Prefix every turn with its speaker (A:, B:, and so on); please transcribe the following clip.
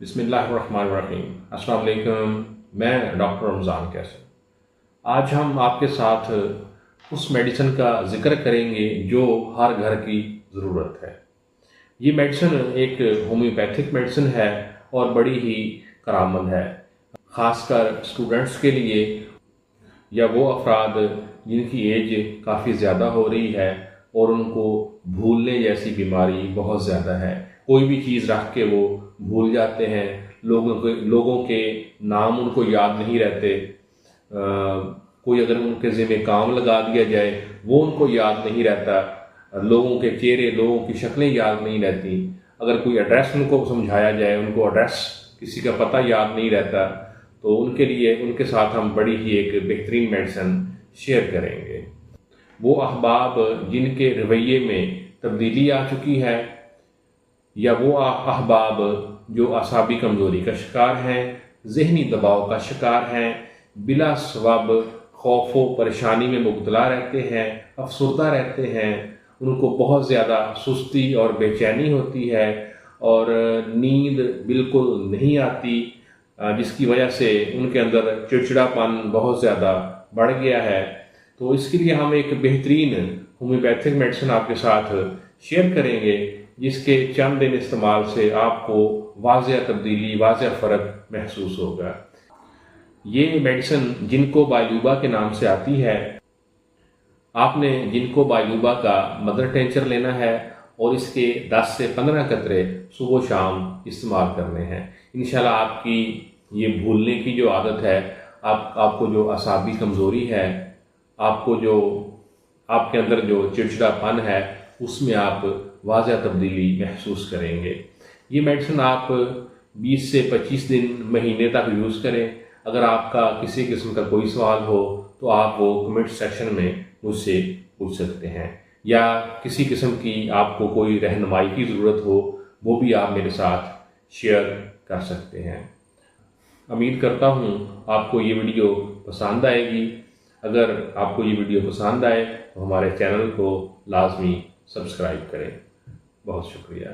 A: बिस्मिल्लाहिर्रहमानिर्रहीम। अस्सलाम वालेकुम। मैं डॉक्टर रमज़ान कैसर। आज हम आपके साथ उस मेडिसिन का ज़िक्र करेंगे जो हर घर की ज़रूरत है। ये मेडिसिन एक होम्योपैथिक मेडिसिन है और बड़ी ही करामंद है, ख़ासकर स्टूडेंट्स के लिए या वो अफराद जिनकी एज काफ़ी ज़्यादा हो रही है और उनको भूलने जैसी बीमारी बहुत ज़्यादा है। कोई भी चीज़ रख के वो भूल जाते हैं, लोगों के नाम उनको याद नहीं रहते। कोई अगर उनके ज़िम्मे काम लगा दिया जाए वो उनको याद नहीं रहता। लोगों के चेहरे, लोगों की शक्लें याद नहीं रहती। अगर कोई एड्रेस उनको समझाया जाए, उनको एड्रेस किसी का पता याद नहीं रहता। तो उनके लिए उनके साथ हम बड़ी ही एक बेहतरीन मेडिसिन शेयर करेंगे। वो अहबाब जिनके रवैये में तब्दीली आ चुकी है, या वो अहबाब जो असाबी कमज़ोरी का शिकार हैं, ज़हनी दबाव का शिकार हैं, बिला सबब खौफ व परेशानी में मुब्तला रहते हैं, अफसरदा रहते हैं, उनको बहुत ज़्यादा सुस्ती और बेचैनी होती है और नींद बिल्कुल नहीं आती, जिसकी वजह से उनके अंदर चिड़चिड़ापन बहुत ज़्यादा बढ़ गया है। तो इसके लिए हम एक बेहतरीन होम्योपैथिक मेडिसिन आपके साथ शेयर करेंगे, जिसके चंद दिन इस्तेमाल से आपको वाज़ेह तब्दीली, वाज़ेह फ़र्क महसूस होगा। ये मेडिसिन जिनको बायलूबा के नाम से आती है। आपने जिनको बायलूबा का मदर टेंचर लेना है और इसके 10 से 15 कतरे सुबह शाम इस्तेमाल करने हैं। इंशाल्लाह आपकी ये भूलने की जो आदत है, आपको जो असाबी कमज़ोरी है, आपको जो आपके अंदर जो चिड़चिड़ापन है, उसमें आप वाज़ेह तब्दीली महसूस करेंगे। ये मेडिसिन आप 20 से 25 दिन, महीने तक यूज़ करें। अगर आपका किसी किस्म का कोई सवाल हो तो आप वो कमेंट सेक्शन में मुझसे पूछ सकते हैं, या किसी किस्म की आपको कोई रहनुमाई की ज़रूरत हो वो भी आप मेरे साथ शेयर कर सकते हैं। उम्मीद करता हूँ आपको ये वीडियो पसंद आएगी। अगर आपको ये वीडियो पसंद आए तो हमारे चैनल को लाजमी सब्सक्राइब करें। बहुत शुक्रिया।